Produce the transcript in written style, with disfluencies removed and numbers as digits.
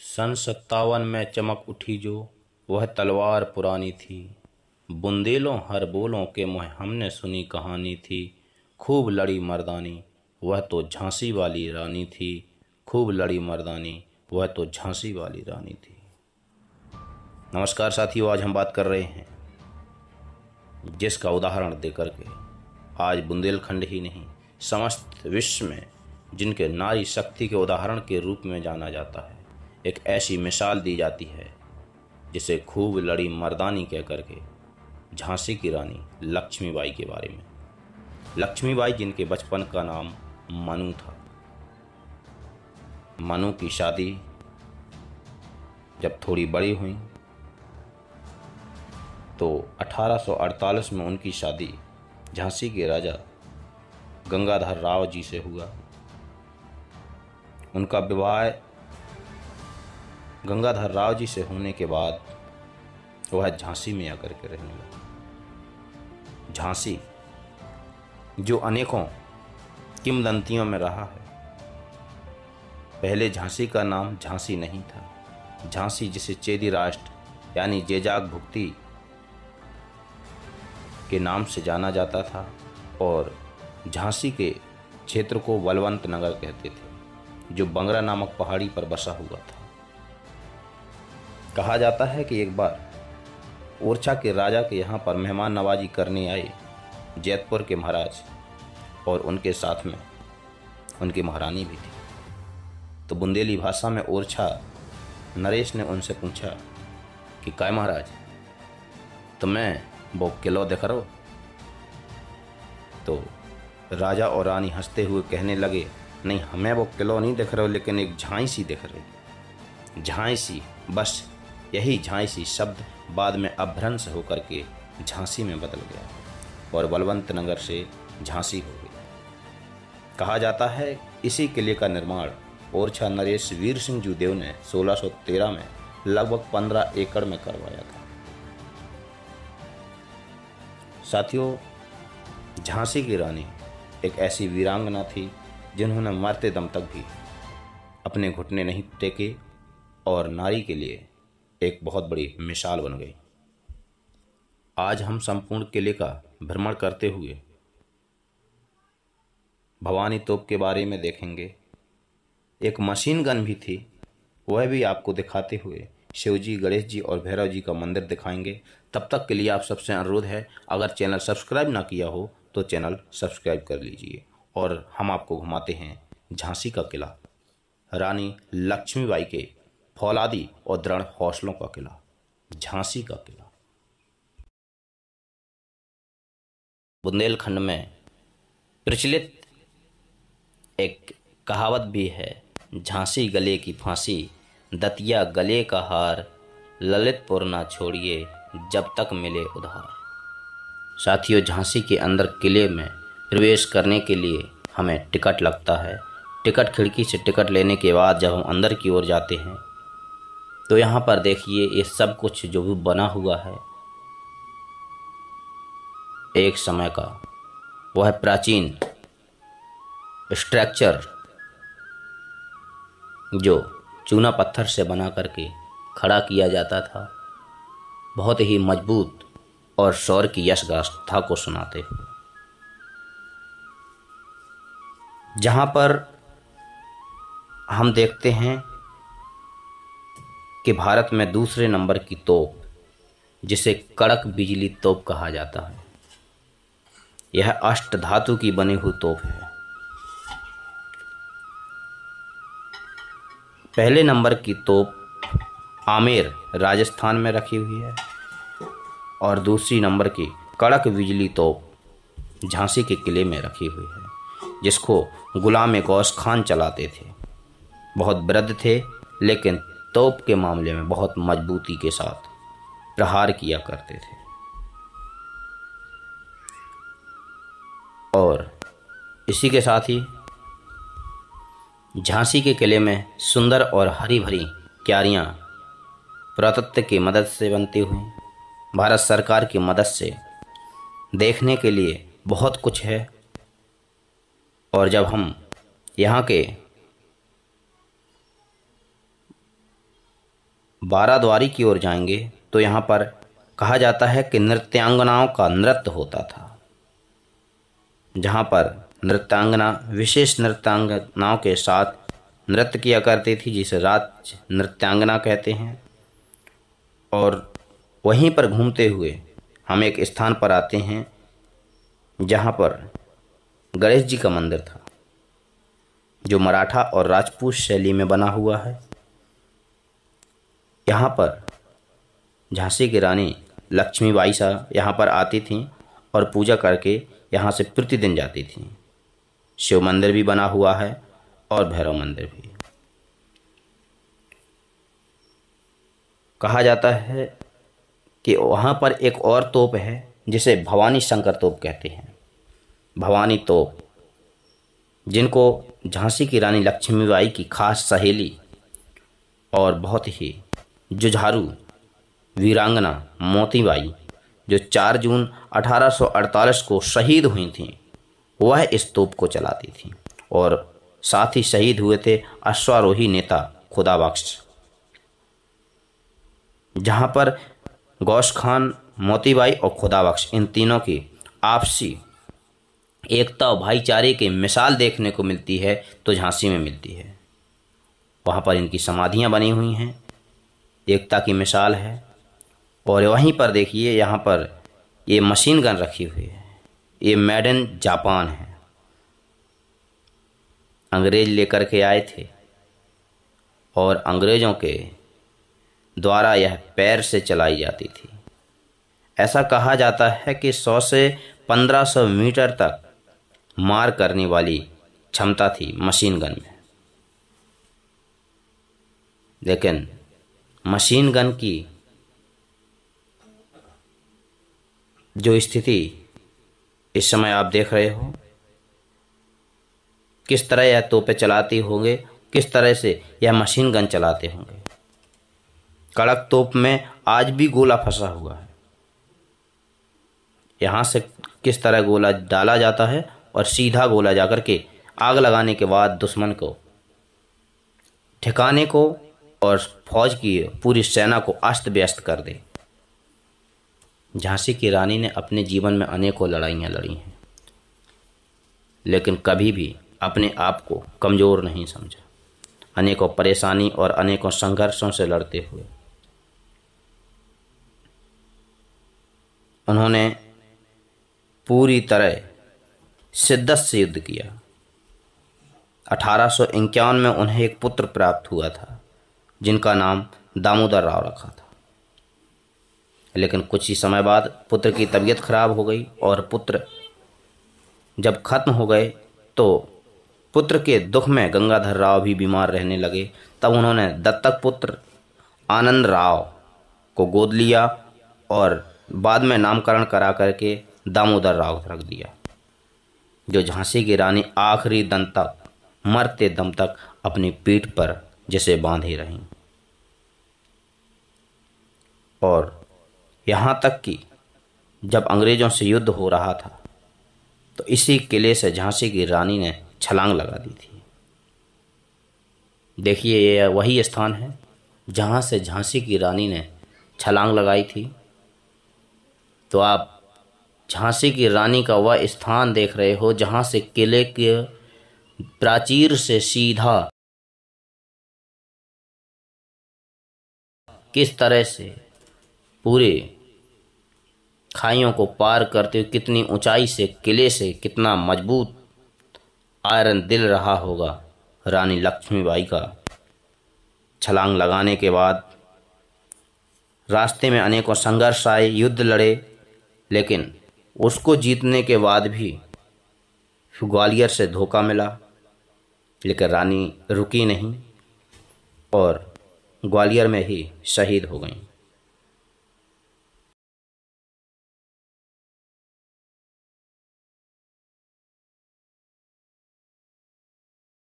सन 57 में चमक उठी जो, वह तलवार पुरानी थी। बुंदेलों हर बोलों के मुँह हमने सुनी कहानी थी। खूब लड़ी मर्दानी, वह तो झांसी वाली रानी थी। खूब लड़ी मर्दानी, वह तो झांसी वाली रानी थी। नमस्कार साथियों, आज हम बात कर रहे हैं जिसका उदाहरण देकर के आज बुंदेलखंड ही नहीं समस्त विश्व में जिनके नारी शक्ति के उदाहरण के रूप में जाना जाता है, एक ऐसी मिसाल दी जाती है जिसे खूब लड़ी मर्दानी कह करके झांसी की रानी लक्ष्मीबाई के बारे में। लक्ष्मीबाई जिनके बचपन का नाम मनु था। मनु की शादी जब थोड़ी बड़ी हुई तो 1848 में उनकी शादी झांसी के राजा गंगाधर राव जी से हुआ। उनका विवाह गंगाधर राव जी से होने के बाद वह झांसी में आकर के रहने लगा। झांसी जो अनेकों किंवदंतियों में रहा है। पहले झांसी का नाम झांसी नहीं था। झांसी जिसे चेदी राष्ट्र यानी जेजाग भुक्ति के नाम से जाना जाता था और झांसी के क्षेत्र को बलवंत नगर कहते थे, जो बंगरा नामक पहाड़ी पर बसा हुआ था। कहा जाता है कि एक बार ओरछा के राजा के यहाँ पर मेहमान नवाजी करने आए जैतपुर के महाराज, और उनके साथ में उनकी महारानी भी थी। तो बुंदेली भाषा में ओरछा नरेश ने उनसे पूछा कि काय महाराज, तुम्हें वो किलो देख रहो? तो राजा और रानी हंसते हुए कहने लगे, नहीं, हमें वो किलो नहीं देख रहे हो, लेकिन एक झांसी देख रहे हो। झांसी, बस यही झांसी शब्द बाद में अभ्रंश होकर के झांसी में बदल गया और बलवंत नगर से झांसी हो गई। कहा जाता है इसी किले का निर्माण ओरछा नरेश वीर सिंह जूदेव ने 1613 में लगभग 15 एकड़ में करवाया था। साथियों, झांसी की रानी एक ऐसी वीरांगना थी जिन्होंने मरते दम तक भी अपने घुटने नहीं टेके और नारी के लिए एक बहुत बड़ी मिसाल बन गई। आज हम संपूर्ण किले का भ्रमण करते हुए भवानी तोप के बारे में देखेंगे। एक मशीन गन भी थी, वह भी आपको दिखाते हुए शिव जी, गणेश जी और भैरव जी का मंदिर दिखाएंगे। तब तक के लिए आप सबसे अनुरोध है, अगर चैनल सब्सक्राइब ना किया हो तो चैनल सब्सक्राइब कर लीजिए। और हम आपको घुमाते हैं झांसी का किला, रानी लक्ष्मीबाई के फौलादी और दृढ़ हौसलों का किला, झांसी का किला। बुंदेलखंड में प्रचलित एक कहावत भी है, झांसी गले की फांसी, दतिया गले का हार, ललितपुर ना छोड़िए जब तक मिले उधार। साथियों, झांसी के अंदर किले में प्रवेश करने के लिए हमें टिकट लगता है। टिकट खिड़की से टिकट लेने के बाद जब हम अंदर की ओर जाते हैं तो यहाँ पर देखिए, ये सब कुछ जो भी बना हुआ है एक समय का, वह प्राचीन स्ट्रक्चर जो चूना पत्थर से बना करके खड़ा किया जाता था, बहुत ही मजबूत और शौर्य की यश गाथा को सुनाते हुए। जहाँ पर हम देखते हैं कि भारत में दूसरे नंबर की तोप, जिसे कड़क बिजली तोप कहा जाता है, यह अष्ट धातु की बनी हुई तोप है। पहले नंबर की तोप आमेर राजस्थान में रखी हुई है और दूसरी नंबर की कड़क बिजली तोप झांसी के किले में रखी हुई है, जिसको गुलाम गौस खान चलाते थे। बहुत वृद्ध थे, लेकिन तोप के मामले में बहुत मजबूती के साथ प्रहार किया करते थे। और इसी के साथ ही झांसी के किले में सुंदर और हरी भरी क्यारियाँ पुरातत्व की मदद से बनती हुई, भारत सरकार की मदद से देखने के लिए बहुत कुछ है। और जब हम यहाँ के बाराद्वारी की ओर जाएंगे तो यहाँ पर कहा जाता है कि नृत्यांगनाओं का नृत्य होता था, जहाँ पर नृत्यांगना विशेष नृत्यांगनाओं के साथ नृत्य किया करती थी, जिसे राज नृत्यांगना कहते हैं। और वहीं पर घूमते हुए हम एक स्थान पर आते हैं जहाँ पर गणेश जी का मंदिर था, जो मराठा और राजपूत शैली में बना हुआ है। यहाँ पर झांसी की रानी लक्ष्मीबाई शाह यहाँ पर आती थीं और पूजा करके यहाँ से प्रतिदिन जाती थीं। शिव मंदिर भी बना हुआ है और भैरव मंदिर भी। कहा जाता है कि वहाँ पर एक और तोप है जिसे भवानी शंकर तोप कहते हैं। भवानी तोप, जिनको झांसी की रानी लक्ष्मीबाई की खास सहेली और बहुत ही जुझारू वीरांगना मोतीबाई, जो 4 जून 1848 को शहीद हुई थीं, वह इस तोप को चलाती थीं। और साथ ही शहीद हुए थे अश्वारोही नेता खुदाबख्श, जहाँ पर गौस खान, मोतीबाई और खुदाबख्श, इन तीनों की आपसी एकता और भाईचारे की मिसाल देखने को मिलती है तो झांसी में मिलती है। वहाँ पर इनकी समाधियाँ बनी हुई हैं, एकता की मिसाल है। और वहीं पर देखिए, यहाँ पर ये मशीन गन रखी हुई है, ये मेड इन जापान है। अंग्रेज लेकर के आए थे और अंग्रेज़ों के द्वारा यह पैर से चलाई जाती थी। ऐसा कहा जाता है कि 100 से 1500 मीटर तक मार करने वाली क्षमता थी मशीन गन में। लेकिन मशीन गन की जो स्थिति इस समय आप देख रहे हो, किस तरह यह तोपें चलाती होंगे, किस तरह से यह मशीन गन चलाते होंगे। कड़क तोप में आज भी गोला फंसा हुआ है। यहाँ से किस तरह गोला डाला जाता है और सीधा गोला जाकर के आग लगाने के बाद दुश्मन को ठिकाने को और फौज की पूरी सेना को अस्त व्यस्त कर दे। झांसी की रानी ने अपने जीवन में अनेकों लड़ाइयाँ लड़ी हैं, लेकिन कभी भी अपने आप को कमज़ोर नहीं समझा। अनेकों परेशानी और अनेकों संघर्षों से लड़ते हुए उन्होंने पूरी तरह शिद्दत से युद्ध किया। 1851 में उन्हें एक पुत्र प्राप्त हुआ था, जिनका नाम दामोदर राव रखा था। लेकिन कुछ ही समय बाद पुत्र की तबीयत खराब हो गई और पुत्र जब खत्म हो गए तो पुत्र के दुख में गंगाधर राव भी बीमार रहने लगे। तब उन्होंने दत्तक पुत्र आनंद राव को गोद लिया और बाद में नामकरण करा करके दामोदर राव रख दिया, जो झांसी की रानी आखिरी दम तक, मरते दम तक अपनी पीठ पर जिसे बांधे रहीं। और यहाँ तक कि जब अंग्रेज़ों से युद्ध हो रहा था तो इसी किले से झांसी की रानी ने छलांग लगा दी थी। देखिए, ये वही स्थान है जहाँ से झांसी की रानी ने छलांग लगाई थी। तो आप झांसी की रानी का वह स्थान देख रहे हो जहाँ से किले के प्राचीर से सीधा किस तरह से पूरे खाइयों को पार करते हुए कितनी ऊंचाई से किले से कितना मजबूत आयरन दिल रहा होगा रानी लक्ष्मीबाई का। छलांग लगाने के बाद रास्ते में अनेकों संघर्ष आए, युद्ध लड़े, लेकिन उसको जीतने के बाद भी ग्वालियर से धोखा मिला। लेकिन रानी रुकी नहीं और ग्वालियर में ही शहीद हो गई।